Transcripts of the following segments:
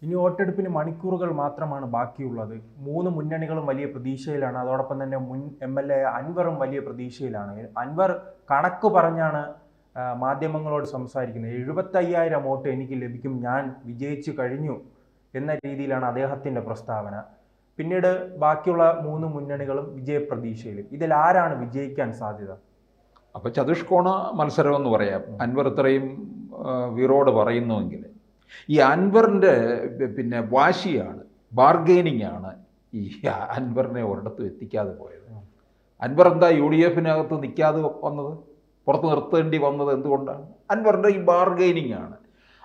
ഇനി വോട്ടെടുപ്പിന് മണിക്കൂറുകൾ മാത്രമാണ് ബാക്കിയുള്ളത്. 3 മുന്നണികളും വലിയ പ്രതീക്ഷയിലാണ്. അതോടൊപ്പം തന്നെ മുൻ MLA അൻവറും വലിയ പ്രതീക്ഷയിലാണ്. അൻവർ കണക്ക് പറഞ്ഞാണ് മാധ്യമങ്ങളോട് സംസാരിക്കുന്നത്. 75,000 വോട്ട് എനിക്ക് ലഭിക്കും, ഞാൻ വിജയിച്ചു കഴിഞ്ഞു എന്ന രീതിയിലാണ് അദ്ദേഹത്തിൻ്റെ പ്രസ്താവന. പിന്നീട് ബാക്കിയുള്ള 3 മുന്നണികളും വിജയപ്രതീക്ഷയിൽ. ഇതിൽ ആരാണ് വിജയിക്കാൻ സാധ്യത? അപ്പോൾ ചതുഷ്കോണ മത്സരം എന്ന് പറയാം. അൻവർ ഇത്രയും വീറോട് പറയുന്നുവെങ്കിൽ ഈ അൻവറിൻ്റെ വാശിയാണ്, ബാർഗെയിനിങ് ആണ് ഈ അൻവറിനെ ഒരിടത്തും എത്തിക്കാതെ പോയത്. അൻവർ എന്താ UDF-നകത്ത് നിൽക്കാതെ വന്നത്, പുറത്ത് നിർത്തേണ്ടി വന്നത് എന്തുകൊണ്ടാണ്? അൻവറിൻ്റെ ഈ ബാർഗെയിനിങ് ആണ്.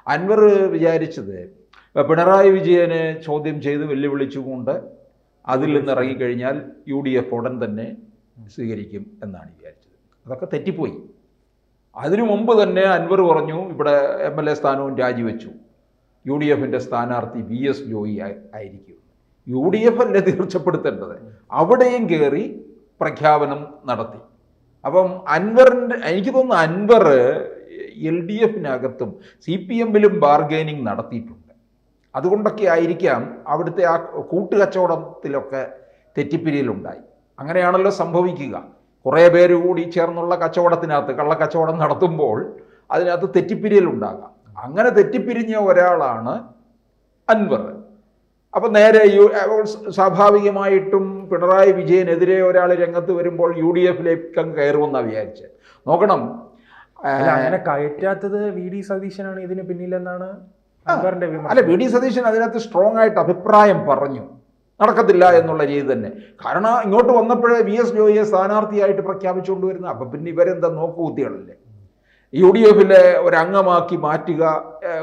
അൻവർ വിചാരിച്ചത് പിണറായി വിജയനെ ചോദ്യം ചെയ്ത് വെല്ലുവിളിച്ചുകൊണ്ട് അതിൽ നിന്ന് ഇറങ്ങിക്കഴിഞ്ഞാൽ UDF ഉടൻ തന്നെ സ്വീകരിക്കും എന്നാണ് വിചാരിച്ചത്. അതൊക്കെ തെറ്റിപ്പോയി. അതിനു മുമ്പ് തന്നെ അൻവർ പറഞ്ഞു ഇവിടെ MLA സ്ഥാനവും രാജിവെച്ചു, UDF-ൻ്റെ സ്ഥാനാർത്ഥി VS ജോയി ആയിരിക്കും. UDF അല്ലേ തീർച്ചപ്പെടുത്തേണ്ടത്, അവിടെയും കയറി പ്രഖ്യാപനം നടത്തി. അപ്പം എനിക്ക് തോന്നുന്നു അൻവർ LDF-നകത്തും CPM-ലും ബാർഗെയിനിങ് നടത്തിയിട്ടുണ്ട്. അതുകൊണ്ടൊക്കെ ആയിരിക്കാം അവിടുത്തെ ആ കൂട്ടുകച്ചവടത്തിലൊക്കെ തെറ്റിപ്പിരിയലുണ്ടായി. അങ്ങനെയാണല്ലോ സംഭവിക്കുക. കുറേ പേര് കൂടി ചേർന്നുള്ള കച്ചവടത്തിനകത്ത്, കള്ളക്കച്ചവടം നടത്തുമ്പോൾ അതിനകത്ത് തെറ്റിപ്പിരിയലുണ്ടാകാം. അങ്ങനെ തെറ്റിപ്പിരിഞ്ഞ ഒരാളാണ് അൻവർ. അപ്പം നേരെ സ്വാഭാവികമായിട്ടും പിണറായി വിജയനെതിരെ ഒരാൾ രംഗത്ത് വരുമ്പോൾ UDF-ലേക്ക് കയറുമെന്നാണ് വിചാരിച്ചത്. നോക്കണം, അങ്ങനെ കയറ്റാത്തത് VD സതീശനാണ് ഇതിന് പിന്നിലെന്നാണ് അൻവറിന്റെ വിമർശനം. അല്ല, VD സതീശൻ അതിനകത്ത് സ്ട്രോങ് ആയിട്ട് അഭിപ്രായം പറഞ്ഞു, നടക്കത്തില്ല എന്നുള്ള രീതി തന്നെ. കാരണം ഇങ്ങോട്ട് വന്നപ്പോഴേ VS ജോയിയെ സ്ഥാനാർത്ഥിയായിട്ട് പ്രഖ്യാപിച്ചുകൊണ്ട് വരുന്ന, അപ്പം പിന്നെ ഇവരെന്താ നോക്കുകുത്തികളല്ലേ, UDF-ലെ ഒരംഗമാക്കി മാറ്റുക,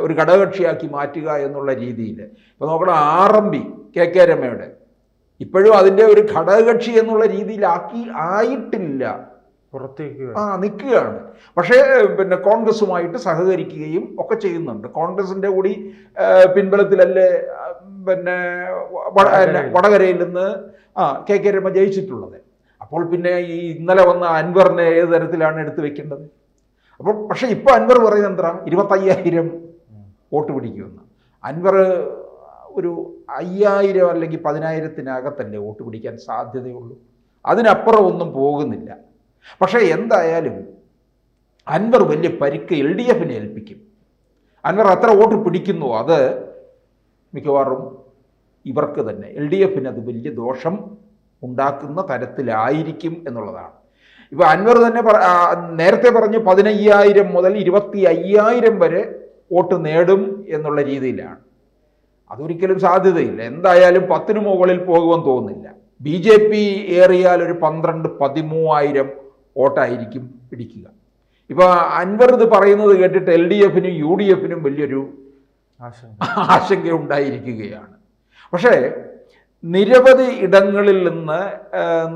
ഒരു ഘടകകക്ഷിയാക്കി മാറ്റുക എന്നുള്ള രീതിയിൽ. ഇപ്പോൾ നോക്കണം, RMB KK രമയുടെ ഇപ്പോഴും അതിൻ്റെ ഒരു ഘടകകക്ഷി എന്നുള്ള ആയിട്ടില്ല, പുറത്തേക്ക് നിൽക്കുകയാണ്. പക്ഷേ കോൺഗ്രസുമായിട്ട് സഹകരിക്കുകയും ഒക്കെ ചെയ്യുന്നുണ്ട്. കോൺഗ്രസിൻ്റെ കൂടി പിൻബലത്തിലല്ലേ വടകരയിൽ നിന്ന് KK രമ ജയിച്ചിട്ടുള്ളത്. അപ്പോൾ പിന്നെ ഈ ഇന്നലെ വന്ന അൻവറിനെ ഏത് തരത്തിലാണ് എടുത്തു വെക്കേണ്ടത്? അപ്പോൾ പക്ഷേ ഇപ്പോൾ അൻവർ പറയുന്നത് എന്താ, 25,000 വോട്ട് പിടിക്കുമെന്ന്. അൻവർ ഒരു 5,000 അല്ലെങ്കിൽ 10,000-നകത്തല്ലേ വോട്ട് പിടിക്കാൻ സാധ്യതയുള്ളൂ, അതിനപ്പുറം ഒന്നും പോകുന്നില്ല. പക്ഷേ എന്തായാലും അൻവർ വലിയ പരിക്ക് LDF-നെ ഏൽപ്പിക്കും. അൻവർ എത്ര വോട്ട് പിടിക്കുന്നു അത് മിക്കവാറും ഇവർക്ക് തന്നെ, LDF-ന് അത് വലിയ ദോഷം ഉണ്ടാക്കുന്ന തരത്തിലായിരിക്കും എന്നുള്ളതാണ്. ഇപ്പോൾ അൻവർ തന്നെ നേരത്തെ പറഞ്ഞ് 15,000 മുതൽ 25,000 വരെ വോട്ട് നേടും എന്നുള്ള രീതിയിലാണ്. അതൊരിക്കലും സാധ്യതയില്ല. എന്തായാലും 10-ന് മുകളിൽ പോകുമെന്ന് തോന്നുന്നില്ല. BJP ഏറിയാൽ ഒരു 12-13,000 വോട്ടായിരിക്കും പിടിക്കുക. ഇപ്പോൾ അൻവർ ഇത് പറയുന്നത് കേട്ടിട്ട് LDF-നും UDF-നും വലിയൊരു ആശങ്ക ഉണ്ടായിരിക്കുകയാണ്. പക്ഷേ നിരവധി ഇടങ്ങളിൽ നിന്ന്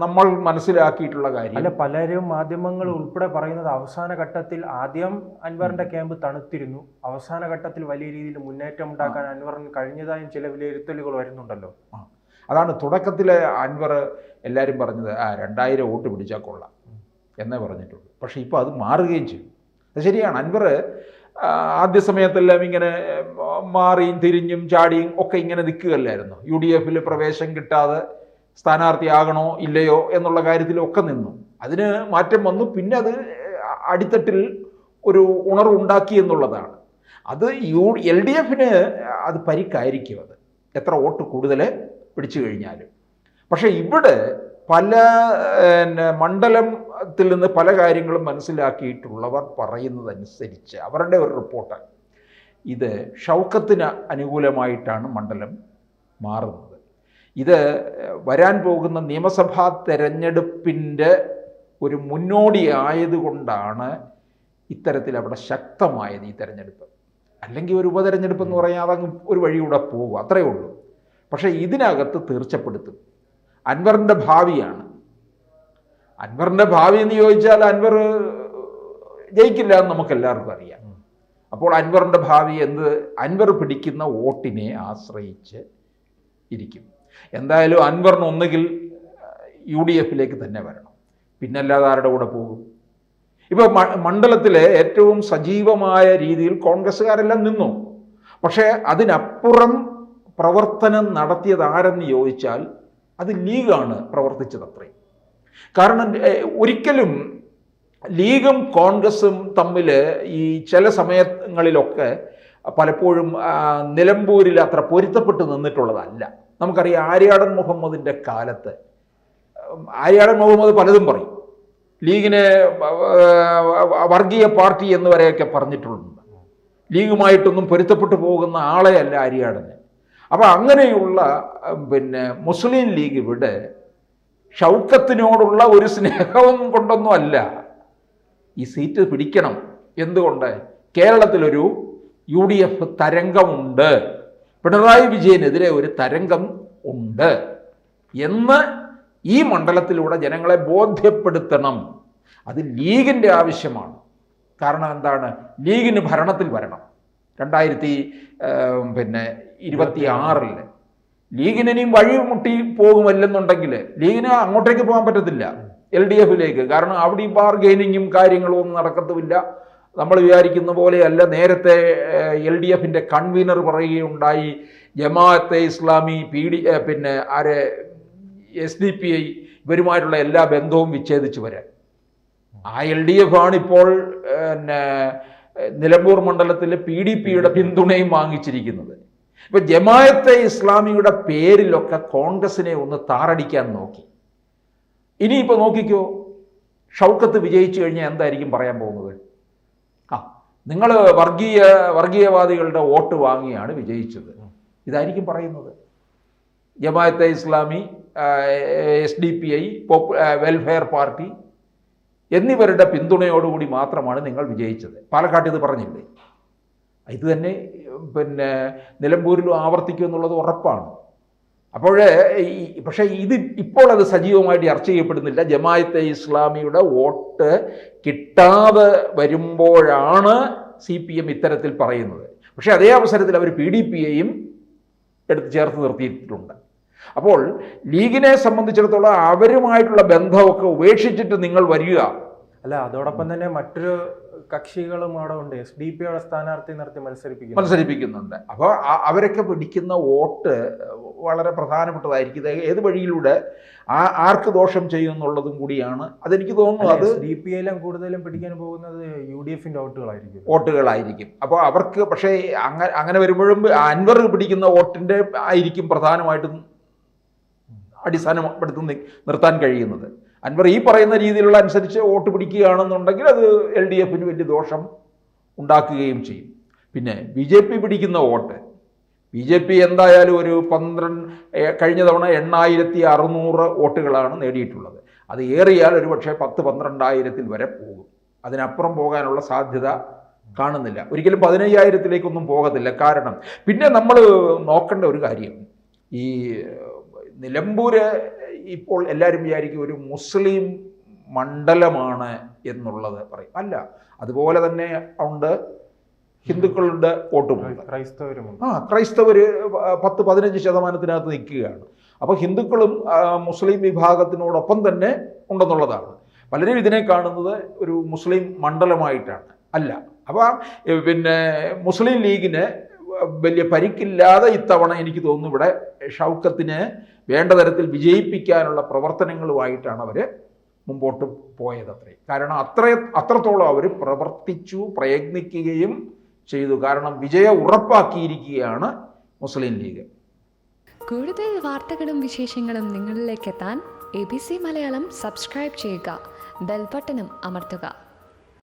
നമ്മൾ മനസ്സിലാക്കിയിട്ടുള്ള കാര്യം, അല്ല, പലരും മാധ്യമങ്ങൾ ഉൾപ്പെടെ പറയുന്നത് അവസാന ഘട്ടത്തിൽ ആദ്യം അൻവറിന്റെ ക്യാമ്പ് തണുത്തിരുന്നു, അവസാന ഘട്ടത്തിൽ വലിയ രീതിയിൽ മുന്നേറ്റം ഉണ്ടാക്കാൻ അൻവറിന് കഴിഞ്ഞതായും ചില വിലയിരുത്തലുകൾ വരുന്നുണ്ടല്ലോ. അതാണ് തുടക്കത്തിലെ അൻവർ എല്ലാവരും പറഞ്ഞത് 2,000 വോട്ട് പിടിച്ചാൽ കൊള്ളാം എന്നേ പറഞ്ഞിട്ടുള്ളൂ. പക്ഷേ ഇപ്പോൾ അത് മാറുകയും ചെയ്തു. അത് ശരിയാണ്. അൻവർ ആദ്യ സമയത്തെല്ലാം ഇങ്ങനെ മാറിയും തിരിഞ്ഞും ചാടിയും ഒക്കെ ഇങ്ങനെ നിൽക്കുകയല്ലായിരുന്നു. UDF-ൽ പ്രവേശം കിട്ടാതെ സ്ഥാനാർത്ഥിയാകണോ ഇല്ലയോ എന്നുള്ള കാര്യത്തിലൊക്കെ നിന്നു. അതിന് മാറ്റം വന്നു. പിന്നെ അത് അടിത്തട്ടിൽ ഒരു ഉണർവുണ്ടാക്കി എന്നുള്ളതാണ്. അത് LDF-ന് അത് പരിക്കായിരിക്കും, അത് എത്ര വോട്ട് കൂടുതൽ പിടിച്ചു കഴിഞ്ഞാലും. പക്ഷേ ഇവിടെ പല മണ്ഡലത്തിൽ നിന്ന് പല കാര്യങ്ങളും മനസ്സിലാക്കിയിട്ടുള്ളവർ പറയുന്നതനുസരിച്ച് അവരുടെ ഒരു റിപ്പോർട്ടാണ് ഇത് ഷൗക്കത്തിന് അനുകൂലമായിട്ടാണ് മണ്ഡലം മാറുന്നത്. ഇത് വരാൻ പോകുന്ന നിയമസഭാ തെരഞ്ഞെടുപ്പിൻ്റെ ഒരു മുന്നോടി ആയതുകൊണ്ടാണ് ഇത്തരത്തിൽ അവിടെ ശക്തമായത് ഈ തെരഞ്ഞെടുപ്പ്. അല്ലെങ്കിൽ ഒരു ഉപതെരഞ്ഞെടുപ്പ് എന്ന് പറഞ്ഞാൽ അതങ്ങ് ഒരു വഴിയൂടെ പോകും, അത്രയേ ഉള്ളൂ. പക്ഷേ ഇതിനകത്ത് തീർച്ചപ്പെടുത്തും. അൻവറിൻ്റെ ഭാവിയാണ്. അൻവറിൻ്റെ ഭാവി എന്ന് ചോദിച്ചാൽ അൻവർ ജയിക്കില്ല എന്ന് നമുക്കെല്ലാവർക്കും അറിയാം. അപ്പോൾ അൻവറിൻ്റെ ഭാവി അൻവർ പിടിക്കുന്ന വോട്ടിനെ ആശ്രയിച്ച് ഇരിക്കും. എന്തായാലും അൻവറിന് ഒന്നുകിൽ UDF-ലേക്ക് തന്നെ വരണം, പിന്നല്ലാതെ ആരുടെ കൂടെ പോകും? ഇപ്പോൾ മണ്ഡലത്തിലെ ഏറ്റവും സജീവമായ രീതിയിൽ കോൺഗ്രസ്സുകാരെല്ലാം നിന്നു. പക്ഷേ അതിനപ്പുറം പ്രവർത്തനം നടത്തിയത് ആരെന്ന് ചോദിച്ചാൽ അത് ലീഗാണ് പ്രവർത്തിച്ചതത്രേ. കാരണം ഒരിക്കലും ലീഗും കോൺഗ്രസും തമ്മിൽ ഈ ചില സമയങ്ങളിലൊക്കെ പലപ്പോഴും നിലമ്പൂരിൽ അത്ര പൊരുത്തപ്പെട്ട് നിന്നിട്ടുള്ളതല്ല. നമുക്കറിയാം ആര്യാടൻ മുഹമ്മദിൻ്റെ കാലത്ത് ആര്യാടൻ മുഹമ്മദ് പലതും പറയും. ലീഗിനെ വർഗീയ പാർട്ടി എന്ന് വരെയൊക്കെ പറഞ്ഞിട്ടുണ്ട്. ലീഗുമായിട്ടൊന്നും പൊരുത്തപ്പെട്ടു പോകുന്ന ആളെയല്ല ആര്യാടന്. അപ്പോൾ അങ്ങനെയുള്ള മുസ്ലിം ലീഗ് ഇവിടെ ഷൗക്കത്തിനോടുള്ള ഒരു സ്നേഹവും കൊണ്ടൊന്നും അല്ല, ഈ സീറ്റ് പിടിക്കണം. എന്തുകൊണ്ട്? കേരളത്തിലൊരു UDF തരംഗമുണ്ട്, പിണറായി വിജയനെതിരെ ഒരു തരംഗം ഉണ്ട് എന്ന് ഈ മണ്ഡലത്തിലൂടെ ജനങ്ങളെ ബോധ്യപ്പെടുത്തണം. അത് ലീഗിൻ്റെ ആവശ്യമാണ്. കാരണം എന്താണ്? ലീഗിന് ഭരണത്തിൽ വരണം 2026. ലീഗിന് ഇനിയും വഴിമുട്ടി പോകുമല്ലെന്നുണ്ടെങ്കിൽ ലീഗിന് അങ്ങോട്ടേക്ക് പോകാൻ പറ്റത്തില്ല, LDFിലേക്ക്. കാരണം അവിടെ ഈ ബാർഗെയിനിങ്ങും കാര്യങ്ങളും ഒന്നും നടക്കത്തുമില്ല. നമ്മൾ വിചാരിക്കുന്ന പോലെയല്ല. നേരത്തെ LDFിൻ്റെ കൺവീനർ പറയുകയുണ്ടായി, ജമാഅത്തെ ഇസ്ലാമി SDPI ഇവരുമായിട്ടുള്ള എല്ലാ ബന്ധവും വിച്ഛേദിച്ച് വരാൻ. ആ LDF ആണ് ഇപ്പോൾ നിലമ്പൂർ മണ്ഡലത്തിൽ PDPയുടെ പിന്തുണയും വാങ്ങിച്ചിരിക്കുന്നത്. ഇപ്പം ജമാഅത്തെ ഇസ്ലാമിയുടെ പേരിലൊക്കെ കോൺഗ്രസിനെ ഒന്ന് താറടിക്കാൻ നോക്കി. ഇനിയിപ്പോൾ നോക്കിക്കോ, ഷൗക്കത്ത് വിജയിച്ചു കഴിഞ്ഞാൽ എന്തായിരിക്കും പറയാൻ പോകുന്നത്? നിങ്ങൾ വർഗീയവാദികളുടെ വോട്ട് വാങ്ങിയാണ് വിജയിച്ചത്, ഇതായിരിക്കും പറയുന്നത്. Jamaat-e Islami, SDPI, Welfare Party എന്നിവരുടെ പിന്തുണയോടുകൂടി മാത്രമാണ് നിങ്ങൾ വിജയിച്ചത്. പാലക്കാട്ട് ഇത് പറഞ്ഞില്ലേ? ഇത് തന്നെ നിലമ്പൂരിലും ആവർത്തിക്കും എന്നുള്ളത് ഉറപ്പാണ്. പക്ഷേ ഇപ്പോൾ അത് സജീവമായിട്ട് ചർച്ച ചെയ്യപ്പെടുന്നില്ല. ജമാഅത്തെ ഇസ്ലാമിയുടെ വോട്ട് കിട്ടാതെ വരുമ്പോഴാണ് CPM ഇത്തരത്തിൽ പറയുന്നത്. പക്ഷേ അതേ അവസരത്തിൽ അവർ PDPയെയും എടുത്ത് ചേർത്ത് നിർത്തിയിട്ടുണ്ട്. അപ്പോൾ ലീഗിനെ സംബന്ധിച്ചിടത്തോളം അവരുമായിട്ടുള്ള ബന്ധമൊക്കെ ഉപേക്ഷിച്ചിട്ട് നിങ്ങൾ വരിക. അല്ല, അതോടൊപ്പം തന്നെ മറ്റൊരു കക്ഷികളും അവിടെ ഉണ്ട്, SDPയുടെ സ്ഥാനാർത്ഥി നിർത്തി മത്സരിപ്പിക്കുന്നുണ്ട്. അപ്പോൾ അവരൊക്കെ പിടിക്കുന്ന വോട്ട് വളരെ പ്രധാനപ്പെട്ടതായിരിക്കും. ഇത് ഏത് വഴിയിലൂടെ ആർക്ക് ദോഷം ചെയ്യും എന്നുള്ളതും കൂടിയാണ്. അതെനിക്ക് തോന്നുന്നു അത് SDPയിലും കൂടുതലും പിടിക്കാൻ പോകുന്നത് UDFിൻ്റെ വോട്ടുകളായിരിക്കും. അപ്പോൾ അവർക്ക് പക്ഷേ അങ്ങനെ വരുമ്പോഴും അൻവർ പിടിക്കുന്ന വോട്ടിൻ്റെ ആയിരിക്കും പ്രധാനമായിട്ടും അടിസ്ഥാനപ്പെടുത്തി നിർത്താൻ കഴിയുന്നത്. അൻവർ ഈ പറയുന്ന രീതിയിലുള്ള അനുസരിച്ച് വോട്ട് പിടിക്കുകയാണെന്നുണ്ടെങ്കിൽ അത് LDFന് വലിയ ദോഷം ഉണ്ടാക്കുകയും ചെയ്യും. പിന്നെ BJP പിടിക്കുന്ന വോട്ട്, BJP എന്തായാലും ഒരു കഴിഞ്ഞ തവണ 8600 വോട്ടുകളാണ് നേടിയിട്ടുള്ളത്. അത് ഏറിയാൽ ഒരു പക്ഷേ 10-12,000 വരെ പോകും. അതിനപ്പുറം പോകാനുള്ള സാധ്യത കാണുന്നില്ല. ഒരിക്കലും 15,000-ലേക്കൊന്നും പോകത്തില്ല. കാരണം പിന്നെ നമ്മൾ നോക്കേണ്ട ഒരു കാര്യം, ഈ നിലമ്പൂര് ഇപ്പോൾ എല്ലാവരും വിചാരിക്കും ഒരു മുസ്ലിം മണ്ഡലമാണ് എന്നുള്ളത് പറയും. അല്ല, അതുപോലെ തന്നെ ഉണ്ട് ഹിന്ദുക്കളുടെ വോട്ടുമുണ്ട്, ക്രൈസ്തവർ 10-15% നിൽക്കുകയാണ്. അപ്പോൾ ഹിന്ദുക്കളും മുസ്ലിം വിഭാഗത്തിനോടൊപ്പം തന്നെ ഉണ്ടെന്നുള്ളതാണ്. പലരും ഇതിനെ കാണുന്നത് ഒരു മുസ്ലിം മണ്ഡലമായിട്ടാണ്. അല്ല, അപ്പോൾ മുസ്ലിം ലീഗിന് വലിയ പരിക്കില്ലാതെ ഇത്തവണ എനിക്ക് തോന്നുന്നു ഇവിടെ ഷൗക്കത്തിനെ വേണ്ട തരത്തിൽ വിജയിപ്പിക്കാനുള്ള പ്രവർത്തനങ്ങളുമായിട്ടാണ് അവർ മുമ്പോട്ട് പോയതത്രേ. കാരണം അത്രത്തോളം അവർ പ്രവർത്തിച്ചു, പ്രയത്നിക്കുകയും ചെയ്തു. കാരണം വിജയം ഉറപ്പാക്കിയിരിക്കുകയാണ് മുസ്ലിം ലീഗ്. കൂടുതൽ വാർത്തകളും വിശേഷങ്ങളും നിങ്ങളിലേക്ക് എത്താൻ ABC മലയാളം സബ്സ്ക്രൈബ് ചെയ്യുക, ബെൽ ബട്ടണും അമർത്തുക.